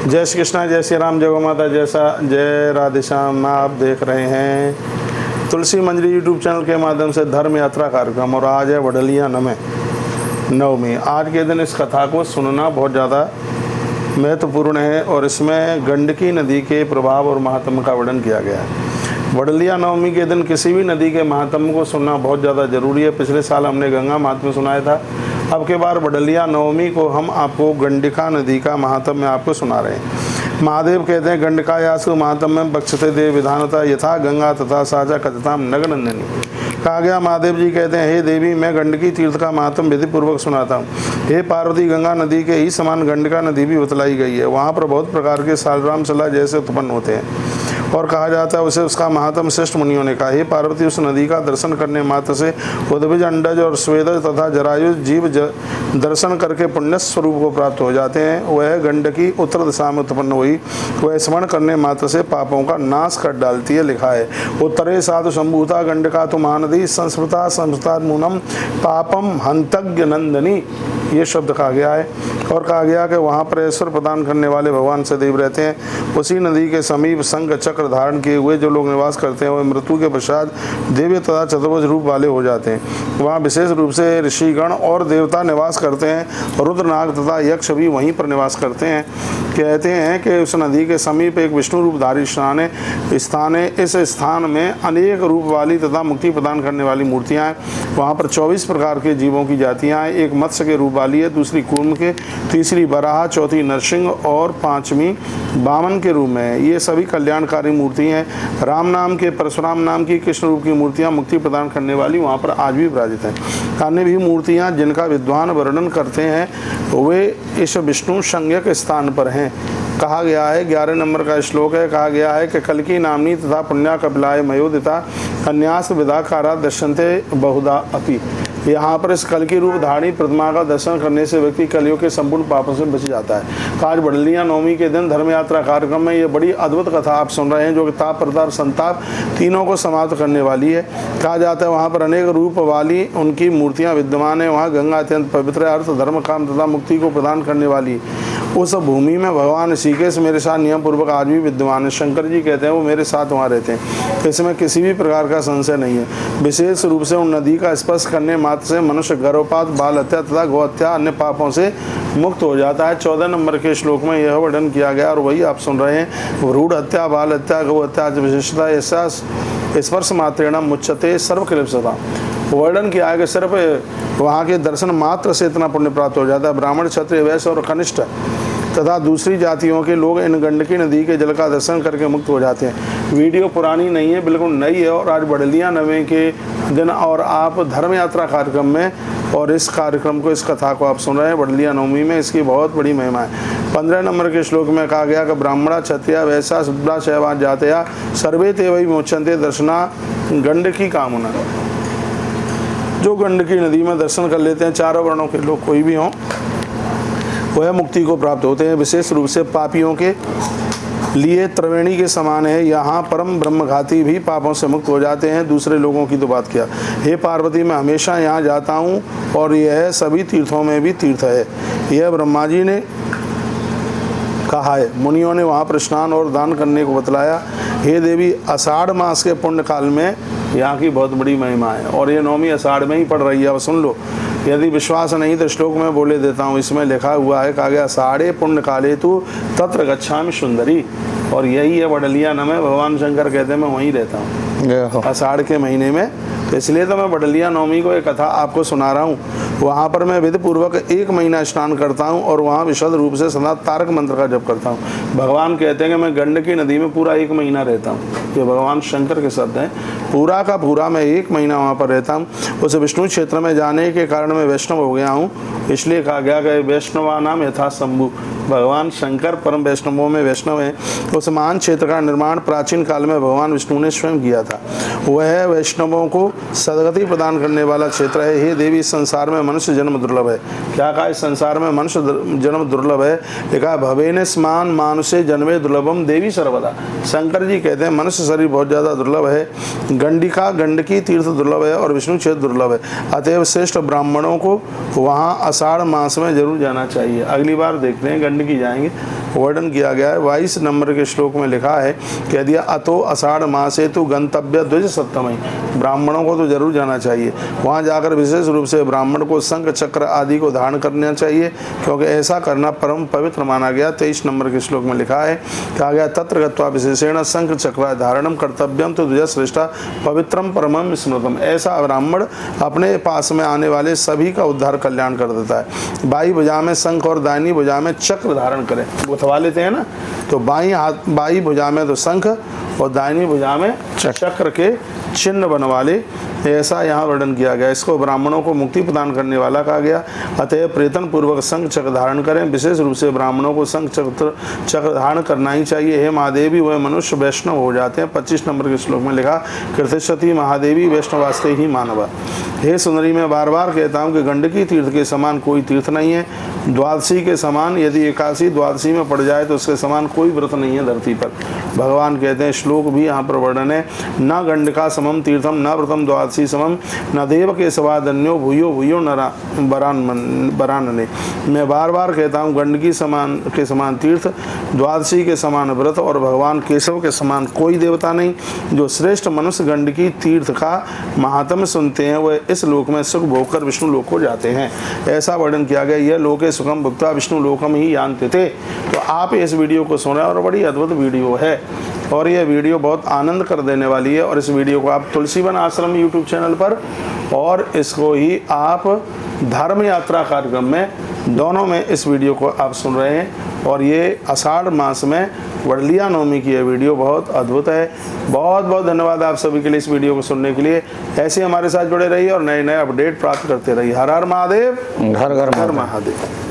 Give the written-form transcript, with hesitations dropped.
जय श्री कृष्णा, जय श्री राम, जय गौ माता, जय राधे श्याम। आप देख रहे हैं तुलसी मंजरी यूट्यूब चैनल के माध्यम से धर्म यात्रा कार्यक्रम। और आज है वडलिया नवमी। आज के दिन इस कथा को सुनना बहुत ज़्यादा महत्वपूर्ण है और इसमें गंडकी नदी के प्रभाव और महात्म्य का वर्णन किया गया है। वडलिया नवमी के दिन किसी भी नदी के महात्म्य को सुनना बहुत ज़्यादा जरूरी है। पिछले साल हमने गंगा महात्म्य सुनाया था, अब के बार वडलिया नवमी को हम आपको गंडिका नदी का महात्म्य आपको सुना रहे हैं। महादेव कहते हैं गंडकायासु महात्म्यम बक्षते देव विधानता यथा गंगा तथा साजा कथताम नगनंदनी। कहा गया, महादेव जी कहते हैं, हे देवी, मैं गंडकी तीर्थ का महात्म विधि पूर्वक सुनाता हूँ। हे पार्वती, गंगा नदी के ही समान गंडका नदी भी बतलाई गई है। वहाँ पर बहुत प्रकार के सालराम सला जैसे उत्पन्न होते हैं और कहा जाता है उसे उसका महात्म श्रेष्ठ मुनियों ने कहा। हे पार्वती, उस नदी का दर्शन करने मात्र से उद्भिज, अंडज और स्वेदज तथा जरायुज जीव दर्शन करके पुण्य स्वरूप को प्राप्त हो जाते हैं। वह गंडकी उत्तर दिशा में उत्पन्न हुई, वह स्मरण करने मात्र से पापों का नाश कर डालती है। लिखा है, उत्तरे साधु संभूता गंडका तो महानदी संस्मृता संस्था मूनम पापम हंतज्ञ नंदनी। ये शब्द कहा गया है और कहा गया कि वहाँ पर ऐश्वर्य प्रदान करने वाले भगवान सदैव रहते हैं। उसी नदी के समीप शंख चक्र धारण किए हुए जो लोग निवास करते हैं वह मृत्यु के पश्चात दिव्य तथा चतुर्भुज रूप वाले हो जाते हैं। वहाँ विशेष रूप से ऋषिगण और देवता निवास करते हैं। रुद्रनाग तथा यक्ष भी वहीं पर निवास करते हैं। कहते हैं कि उस नदी के समीप एक विष्णु रूपधारी स्थान है। इस स्थान में अनेक रूप वाली तथा मुक्ति प्रदान करने वाली मूर्तियाँ हैं। वहाँ पर 24 प्रकार के जीवों की जातियाँ हैं। एक मत्स्य के रूप वाली है, दूसरी कूर्म के, तीसरी बराह, चौथी नरसिंह और पांचवी बामन के रूप में है। ये सभी कल्याणकारी मूर्ति हैं। राम नाम के, परशुराम नाम की, कृष्ण रूप की मूर्तियां मुक्ति प्रदान करने वाली वहाँ पर आज भी विराजित हैं। अन्य भी मूर्तियां जिनका विद्वान वर्णन करते हैं वे इस विष्णु संज्ञक स्थान पर हैं। कहा गया है, 11 नंबर का श्लोक है। कहा गया है कि कल्की नामनी तथा पुण्या कपिलाय मयोदिता कन्यास विदाकारा दर्शनते बहुधा अपि। यहाँ पर इस कल की रूप धारणी प्रतिमा का दर्शन करने से व्यक्ति कलियों के संपूर्ण पापों से बच जाता है। आज वडलिया नवमी के दिन धर्म यात्रा कार्यक्रम में ये बड़ी अद्भुत कथा आप सुन रहे हैं जो कि ताप, प्रताप, संताप तीनों को समाप्त करने वाली है। कहा जाता है वहाँ पर अनेक रूप वाली उनकी मूर्तियाँ विद्यमान है। वहाँ गंगा अत्यंत पवित्र है, अर्थ, धर्म, काम तथा मुक्ति को प्रदान करने वाली उस भूमि में भगवान ऋषिकेश मेरे साथ नियम पूर्वक आज भी विद्यमान है। शंकर जी कहते हैं वो मेरे साथ वहाँ रहते हैं, इसमें किसी भी प्रकार का संशय नहीं है। विशेष रूप से उन नदी का स्पर्श करने मात्र से मनुष्य गर्भपात, बाल हत्या तथा गौ हत्या अन्य पापों से मुक्त हो जाता है। 14 नंबर के श्लोक में यह वर्णन किया गया और वही आप सुन रहे हैं। भ्रूण हत्या, बाल हत्या, गौ हत्या विशेषता ऐसा स्पर्श मात्रेण मुच्यते सर्वक्लेशता। वर्णन किया है कि सिर्फ वहाँ के दर्शन मात्र से इतना पुण्य प्राप्त हो जाता है। ब्राह्मण, क्षत्रिय, वैश्य और कनिष्ठ तथा दूसरी जातियों के लोग इन गंडकी नदी के जल का दर्शन करके मुक्त हो जाते हैं। वीडियो पुरानी नहीं है, बिल्कुल नई है और आज वडलिया नवमी के दिन और आप धर्म यात्रा कार्यक्रम में और इस कार्यक्रम को, इस कथा को आप सुन रहे हैं वडलिया नवमी में। इसकी बहुत बड़ी महिमा है। 15 नंबर के श्लोक में कहा गया कि ब्राह्मणा, क्षत्रिय, वैश्य, शूद्रा, शैवा जातया सर्वे ते वै मोचन्ते दर्शना गंडकी कामना। जो गंडकी नदी में दर्शन कर लेते हैं, चारों वर्णों के लोग कोई भी हों, वह मुक्ति को प्राप्त होते हैं। विशेष रूप से पापियों के लिए त्रिवेणी के समान है। यहाँ परम ब्रह्मघाती भी पापों से मुक्त हो जाते हैं। दूसरे लोगों की तो बात किया। हे पार्वती, मैं हमेशा यहाँ जाता हूँ और यह सभी तीर्थों में भी तीर्थ है। यह ब्रह्मा जी ने कहा है। मुनियों ने वहाँ पर स्नान और दान करने को बतलाया। हे देवी, आषाढ़ मास के पुण्य काल में यहाँ की बहुत बड़ी महिमा है और ये नवमी आषाढ़ में ही पड़ रही है। अब सुन लो, यदि विश्वास नहीं तो श्लोक में बोले देता हूँ। इसमें लिखा हुआ है, कहा गया, साढ़े पुण्य काले तू तत्र गच्छामि सुंदरी। और यही है वडलिया नवमी। भगवान शंकर कहते हैं मैं वहीं रहता हूँ आषाढ़ के महीने में, तो इसलिए तो मैं वडलिया नवमी को एक कथा आपको सुना रहा हूँ। वहाँ पर मैं विधि पूर्वक 1 महीना स्नान करता हूँ और वहाँ विशद रूप से सदा तारक मंत्र का जप करता हूँ। भगवान कहते हैं कि मैं गंडकी नदी में पूरा 1 महीना रहता हूँ। ये भगवान शंकर के शब्द हैं। पूरा का पूरा मैं 1 महीना वहाँ पर रहता हूँ। उस विष्णु क्षेत्र में जाने के कारण मैं वैष्णव हो गया हूँ। इसलिए कहा गया कि वैष्णवा नाम यथा शंभु। भगवान शंकर परम वैष्णवों में वैष्णव हैं। उस महान क्षेत्र का निर्माण प्राचीन काल में भगवान विष्णु ने स्वयं किया था। वह वैष्णवों को सदगति प्रदान करने वाला क्षेत्र है। हे देवी, इस संसार में मनुष्य जन्म दुर्लभ है। क्या कहा, इस संसार में मनुष्य जन्म दुर्लभ है। लिखा, भवेन स्मान मानुषे जन्मे दुर्लभम देवी सर्वदा। शंकर जी कहते हैं मनुष्य शरीर बहुत ज़्यादा दुर्लभ है। गंडिका, गंडकी तीर्थ दुर्लभ है और विष्णु क्षेत्र दुर्लभ है। अतएव श्रेष्ठ ब्राह्मणों को वहाँ आषाढ़ मास में जरूर जाना चाहिए। अगली बार देखते हैं, गंडकी जाएंगे। वर्णन किया गया है। 22 नंबर के श्लोक में लिखा है, कह दिया अतो आषाढ़ मास से तो गंतव्य द्विज सप्तमी, ब्राह्मणों को तो जरूर जाना चाहिए, वहाँ जाकर विशेष रूप से ब्राह्मण को शंख चक्र आदि को धारण करना चाहिए, क्योंकि ऐसा करना परम पवित्र माना गया। 23 नंबर के श्लोक में लिखा है, कहा गया तत्र गत्वा विशेषेण शंख चक्र धारणम कर्तव्यम तो द्विज श्रेष्ठा पवित्रम परमम स्मृतम, ऐसा ब्राह्मण अपने पास में आने वाले सभी का उद्धार कल्याण कर देता है। बाई भुजा में शंख और दाहिनी भुजा में चक्र धारण करें, गुथवा लेते हैं ना, तो बाई भुजा में तो शंख और दाहिनी भुजा में चक्र के चिन्ह बनवा ले, ऐसा यहाँ वर्णन किया गया। इसको ब्राह्मणों को मुक्ति प्रदान करने वाला कहा गया। अतः प्रयत्न पूर्वक शंख चक्र धारण करें, विशेष रूप से ब्राह्मणों को शंख चक्र धारण करना ही चाहिए। हे महादेवी वह मनुष्य वैष्णव हो जाते हैं। 25 नंबर के श्लोक में लिखा, कृतिशती महादेवी वैष्णवास्ते ही मानवा। हे सुंदरी, मैं बार बार कहता हूँ कि गंडकी तीर्थ के समान कोई तीर्थ नहीं है, द्वादशी के समान, यदि एकादशी द्वादशी में पड़ जाए तो उसके समान कोई व्रत नहीं है धरती पर। भगवान कहते हैं, श्लोक भी यहाँ पर वर्णन है, न गंडका समम तीर्थम न व्रतम द्वादशी समम न देव के सवाधन्यो भूयो भूयो बरानने। मैं बार बार कहता हूँ, गंडकी के समान तीर्थ, द्वादशी के समान व्रत और भगवान केशव के समान कोई देवता नहीं। जो श्रेष्ठ मनुष्य गंडकी तीर्थ का महात्म्य सुनते हैं वह इस लोक में सुख भोगकर विष्णु लोक को जाते हैं, ऐसा वर्णन किया गया। यह लोके सुखम भुक्त्वा विष्णु लोकम ही जानते थे। तो आप इस वीडियो को सुने और बड़ी अद्भुत वीडियो है और यह वीडियो बहुत आनंद कर देने वाली है। और इस वीडियो को आप तुलसीवन आश्रम यूट्यूब चैनल पर और इसको ही आप धर्म यात्रा कार्यक्रम में, दोनों में इस वीडियो को आप सुन रहे हैं। और ये आषाढ़ मास में वड़लिया नवमी की यह वीडियो बहुत अद्भुत है। बहुत बहुत धन्यवाद आप सभी के लिए इस वीडियो को सुनने के लिए। ऐसे हमारे साथ जुड़े रहिए और नए नए अपडेट प्राप्त करते रहिए। हर हर महादेव, घर घर हर महादेव।